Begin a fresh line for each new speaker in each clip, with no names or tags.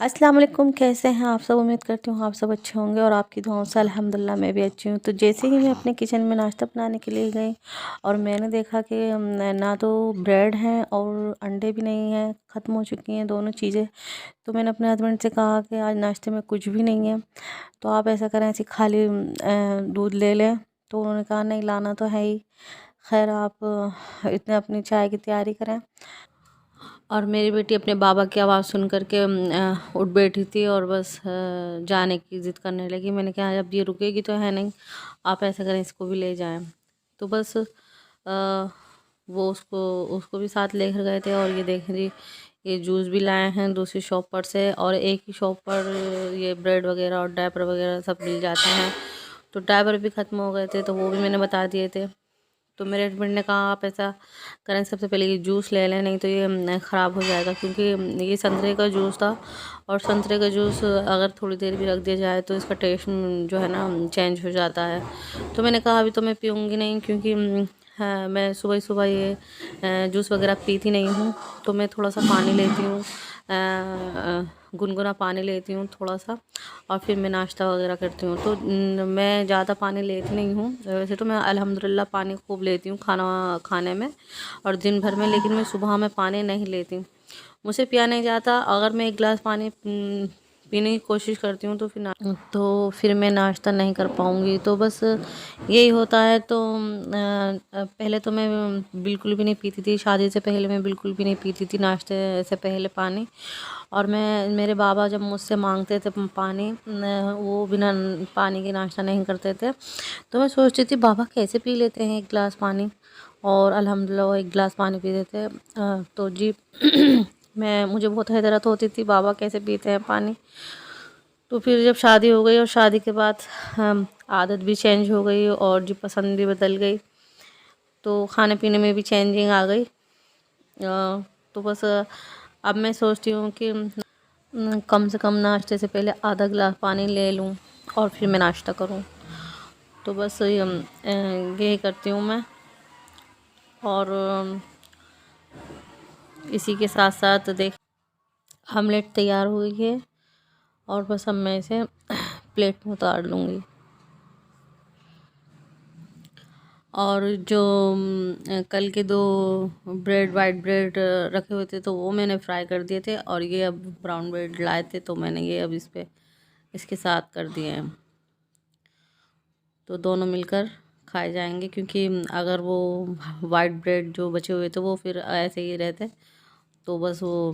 अस्सलाम वालेकुम। कैसे हैं आप सब? उम्मीद करती हूँ आप सब अच्छे होंगे और आपकी दुआओं से अल्हम्दुलिल्लाह मैं भी अच्छी हूँ। तो जैसे ही मैं अपने किचन में नाश्ता बनाने के लिए गई और मैंने देखा कि ना तो ब्रेड हैं और अंडे भी नहीं हैं, ख़त्म हो चुकी हैं दोनों चीज़ें। तो मैंने अपने हस्बैंड से कहा कि आज नाश्ते में कुछ भी नहीं है, तो आप ऐसा करें, ऐसे खाली दूध ले लें। तो उन्होंने कहा नहीं लाना तो है ही। खैर आप इतने अपनी चाय की तैयारी करें। और मेरी बेटी अपने बाबा की आवाज़ सुन कर के उठ बैठी थी और बस जाने की ज़िद करने लगी। मैंने कहा अब ये रुकेगी तो है नहीं, आप ऐसा करें इसको भी ले जाएं। तो बस वो उसको उसको भी साथ लेकर गए थे। और ये देखें जी, ये जूस भी लाए हैं दूसरी शॉप पर से, और एक ही शॉप पर ये ब्रेड वगैरह और डायपर वगैरह सब मिल जाते हैं। तो डायपर भी ख़त्म हो गए थे, तो वो भी मैंने बता दिए थे। तो मेरे हस्बैंड ने कहा आप ऐसा करें, सबसे पहले ये जूस ले लें, नहीं तो ये ख़राब हो जाएगा, क्योंकि ये संतरे का जूस था। और संतरे का जूस अगर थोड़ी देर भी रख दिया जाए तो इसका टेस्ट जो है ना चेंज हो जाता है। तो मैंने कहा अभी तो मैं पीऊँगी नहीं, क्योंकि हाँ, मैं सुबह सुबह ये जूस वगैरह पीती नहीं हूँ। तो मैं थोड़ा सा पानी लेती हूँ, गुनगुना पानी लेती हूँ थोड़ा सा, और फिर मैं नाश्ता वगैरह करती हूँ। तो मैं ज़्यादा पानी लेती नहीं हूँ। वैसे तो मैं अल्हम्दुलिल्लाह पानी खूब लेती हूँ खाना खाने में और दिन भर में, लेकिन मैं सुबह में पानी नहीं लेती, मुझसे पिया नहीं जाता। अगर मैं एक गिलास पानी पीने की कोशिश करती हूँ तो फिर मैं नाश्ता नहीं कर पाऊँगी। तो बस यही होता है। तो पहले तो मैं बिल्कुल भी नहीं पीती थी, शादी से पहले मैं बिल्कुल भी नहीं पीती थी नाश्ते से पहले पानी। और मैं मेरे बाबा जब मुझसे मांगते थे पानी, वो बिना पानी के नाश्ता नहीं करते थे। तो मैं सोचती थी बाबा कैसे पी लेते हैं एक गिलास पानी, और अल्हम्दुलिल्लाह वो एक गिलास पानी पी देते। तो जी मैं मुझे बहुत हैरत होती थी बाबा कैसे पीते हैं पानी। तो फिर जब शादी हो गई और शादी के बाद आदत भी चेंज हो गई और जी पसंद भी बदल गई, तो खाने पीने में भी चेंजिंग आ गई। तो बस अब मैं सोचती हूँ कि कम से कम नाश्ते से पहले आधा गिलास पानी ले लूँ और फिर मैं नाश्ता करूँ। तो बस यही करती हूँ मैं। और इसी के साथ साथ देख आमलेट तैयार हुई है, और बस अब मैं इसे प्लेट में उतार लूँगी। और जो कल के दो ब्रेड वाइट ब्रेड रखे हुए थे, तो वो मैंने फ्राई कर दिए थे, और ये अब ब्राउन ब्रेड लाए थे, तो मैंने ये अब इसके साथ कर दिए हैं। तो दोनों मिलकर खाए जाएंगे, क्योंकि अगर वो वाइट ब्रेड जो बचे हुए थे वो फिर ऐसे ही रहते, तो बस वो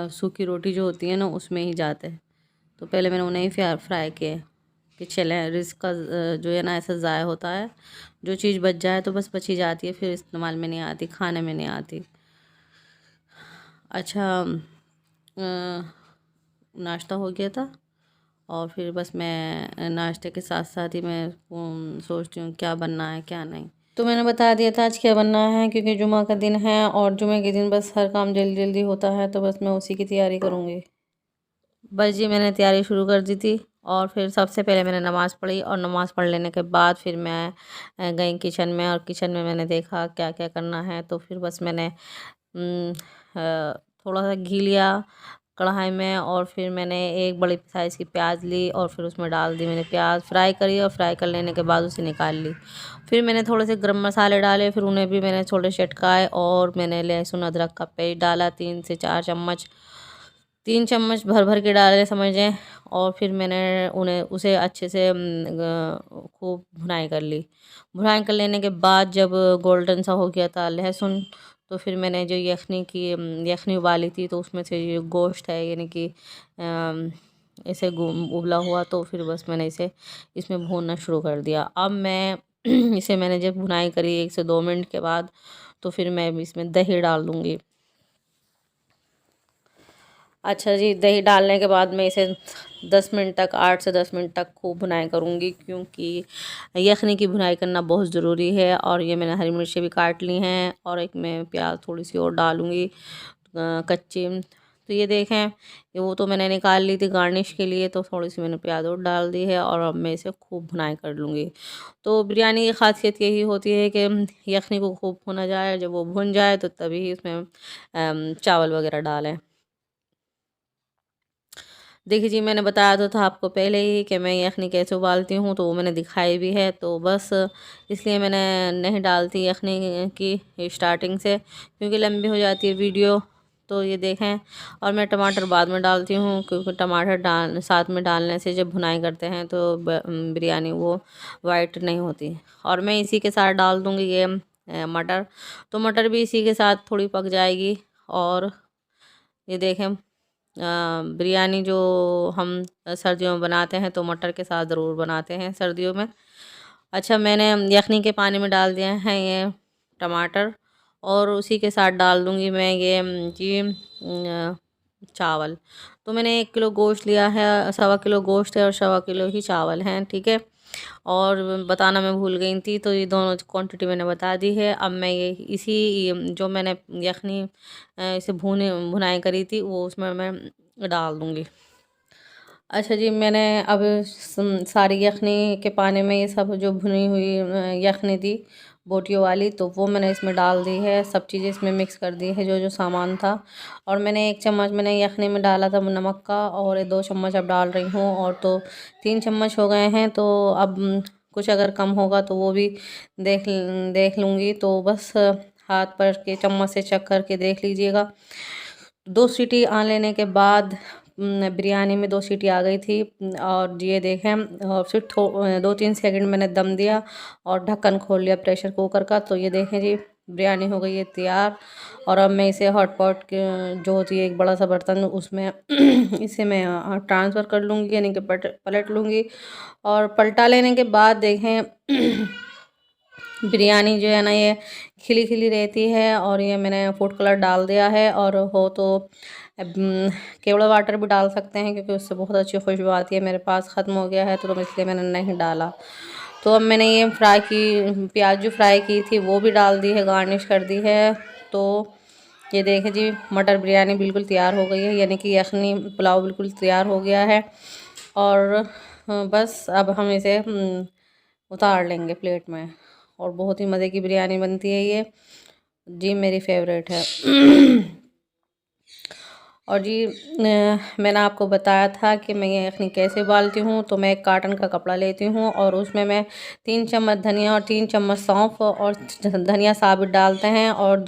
सूखी रोटी जो होती है ना उसमें ही जाते। तो पहले मैंने उन्हें ही फ्राई किए कि चलें, रिस्क का जो है ना ऐसा ज़ाया होता है। जो चीज़ बच जाए तो बस बची जाती है, फिर इस्तेमाल में नहीं आती, खाने में नहीं आती। अच्छा, नाश्ता हो गया था, और फिर बस मैं नाश्ते के साथ साथ ही मैं सोचती हूँ क्या बनना है क्या नहीं। तो मैंने बता दिया था आज क्या बनना है, क्योंकि जुमा का दिन है और जुमे के दिन बस हर काम जल्दी जल्दी होता है, तो बस मैं उसी की तैयारी करूँगी। बस जी मैंने तैयारी शुरू कर दी थी, और फिर सबसे पहले मैंने नमाज़ पढ़ी, और नमाज़ पढ़ लेने के बाद फिर मैं गई किचन में, और किचन में मैंने देखा क्या क्या करना है। तो फिर बस मैंने थोड़ा सा घी लिया कढ़ाई में, और फिर मैंने एक बड़ी साइज़ की प्याज ली और फिर उसमें डाल दी। मैंने प्याज फ्राई करी, और फ्राई कर लेने के बाद उसे निकाल ली। फिर मैंने थोड़े से गरम मसाले डाले, फिर उन्हें भी मैंने थोड़े चटकाए, और मैंने लहसुन अदरक का पेस्ट डाला 3 से 4 चम्मच, 3 चम्मच भर भर के डाले समझें। और फिर मैंने उसे अच्छे से खूब भुनाई कर ली। भुनाई कर लेने के बाद जब गोल्डन सा हो गया था लहसुन, तो फिर मैंने जो यखनी उबाली थी, तो उसमें से जो गोश्त है यानी कि इसे उबला हुआ, तो फिर बस मैंने इसे इसमें भूनना शुरू कर दिया। अब मैं इसे मैंने जब भुनाई करी 1 से 2 मिनट के बाद, तो फिर मैं इसमें दही डाल दूँगी। अच्छा जी, दही डालने के बाद मैं इसे 10 मिनट तक, 8 से 10 मिनट तक खूब भुनाई करूँगी, क्योंकि यखनी की भुनाई करना बहुत ज़रूरी है। और ये मैंने हरी मिर्ची भी काट ली हैं, और एक मैं प्याज थोड़ी सी और डालूँगी कच्ची। तो ये देखें, ये वो तो मैंने निकाल ली थी गार्निश के लिए, तो थोड़ी सी मैंने प्याज और डाल दी है, और अब मैं इसे खूब भुनाई कर लूँगी। तो बिरयानी की खासियत यही होती है कि यखनी को खूब भुना जाए, जब वो भुन जाए तो तभी इसमें चावल वगैरह डालें। देखिए जी, मैंने बताया तो था आपको पहले ही कि मैं यखनी कैसे उबालती हूँ, तो वो मैंने दिखाई भी है। तो बस इसलिए मैंने नहीं डालती यखनी की स्टार्टिंग से, क्योंकि लंबी हो जाती है वीडियो। तो ये देखें, और मैं टमाटर बाद में डालती हूँ, क्योंकि टमाटर साथ में डालने से जब भुनाई करते हैं तो बिरयानी वो वाइट नहीं होती। और मैं इसी के साथ डाल दूँगी ये मटर। तो मटर भी इसी के साथ थोड़ी पक जाएगी। और ये देखें, बिरयानी जो हम सर्दियों में बनाते हैं तो मटर के साथ ज़रूर बनाते हैं सर्दियों में। अच्छा, मैंने यखनी के पानी में डाल दिए हैं ये टमाटर, और उसी के साथ डाल दूँगी मैं ये चावल। तो मैंने 1 किलो गोश्त लिया है, 1.25 किलो गोश्त है और 1.25 किलो ही चावल हैं, ठीक है। और बताना मैं भूल गई थी, तो ये दोनों क्वांटिटी मैंने बता दी है। अब मैं ये इसी जो मैंने यखनी इसे भुनाई करी थी वो उसमें मैं डाल दूँगी। अच्छा जी, मैंने अब सारी यखनी के पानी में ये सब जो भुनी हुई यखनी थी बोटियों वाली, तो वो मैंने इसमें डाल दी है। सब चीज़ें इसमें मिक्स कर दी है, जो जो सामान था। और मैंने 1 चम्मच मैंने यखनी में डाला था नमक का, और ये 2 चम्मच अब डाल रही हूँ, और तो 3 चम्मच हो गए हैं। तो अब कुछ अगर कम होगा तो वो भी देख लूँगी। तो बस हाथ पर के चम्मच से चख कर के देख लीजिएगा। 2 सीटी आ लेने के बाद बिरयानी में 2 सीटी आ गई थी। और ये देखें, और फिर 2-3 सेकंड मैंने दम दिया और ढक्कन खोल लिया प्रेशर कुकर का। तो ये देखें जी, बिरयानी हो गई है तैयार। और अब मैं इसे हॉट पॉट के जो होती है एक बड़ा सा बर्तन, उसमें इसे मैं ट्रांसफ़र कर लूँगी, यानी कि पलट लूँगी। और पलटा लेने के बाद देखें बिरयानी जो है ना, ये खिली खिली रहती है। और ये मैंने फूड कलर डाल दिया है, और हो तो केवड़ा वाटर भी डाल सकते हैं, क्योंकि उससे बहुत अच्छी खुशबू आती है। मेरे पास ख़त्म हो गया है तो इसलिए मैंने नहीं डाला। तो अब मैंने ये प्याज जो फ्राई की थी वो भी डाल दी है, गार्निश कर दी है। तो ये देखें जी, मटर बिरयानी बिल्कुल तैयार हो गई है, यानी कि यखनी पुलाव बिल्कुल तैयार हो गया है। और बस अब हम इसे उतार लेंगे प्लेट में। और बहुत ही मज़े की बिरयानी बनती है ये जी, मेरी फेवरेट है। और जी, मैंने आपको बताया था कि मैं ये यखनी कैसे उबालती हूँ। तो मैं एक काटन का कपड़ा लेती हूँ, और उसमें मैं 3 चम्मच धनिया और 3 चम्मच सौंफ और धनिया साबुत डालते हैं। और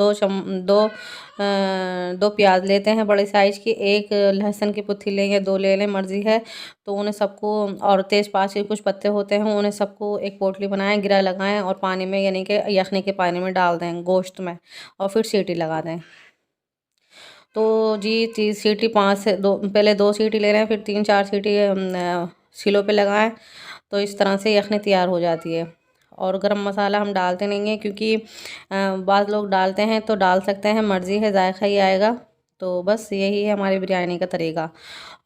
2 प्याज लेते हैं बड़े साइज़ की, 1 लहसुन की पुत्ती लें या 2 ले लें, मर्ज़ी है। तो उन्हें सबको, और तेज़पात के कुछ पत्ते होते हैं, उन्हें सबको एक पोटली बनाएं, गिरा लगाएं, और पानी में, यानी कि यखनी के पानी में डाल दें, गोश्त में, और फिर सीटी लगा दें। तो जी, सीटी 5 से 2, पहले 2 सीटी ले रहे हैं, फिर 3-4 सीटी सिलों पे लगाएं। तो इस तरह से यखनी तैयार हो जाती है। और गरम मसाला हम डालते नहीं हैं, क्योंकि बाज़ लोग डालते हैं, तो डाल सकते हैं, मर्ज़ी है, जायका ही आएगा। तो बस यही है हमारी बिरयानी का तरीका।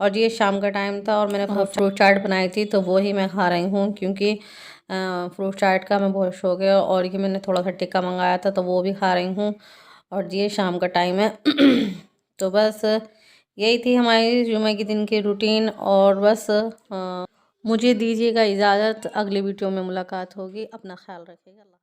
और ये शाम का टाइम था, और मैंने फ्रूट चाट बनाई थी, तो वो ही मैं खा रही हूँ, क्योंकि फ्रूट चाट का मैं बहुत शौक है। और ये मैंने थोड़ा सा टिक्का मंगाया था, तो वो भी खा रही हूँ। और ये शाम का टाइम है। तो बस यही थी हमारी जुमे के दिन की रूटीन। और बस मुझे दीजिएगा इजाज़त, अगली वीडियो में मुलाकात होगी। अपना ख्याल रखिएगा।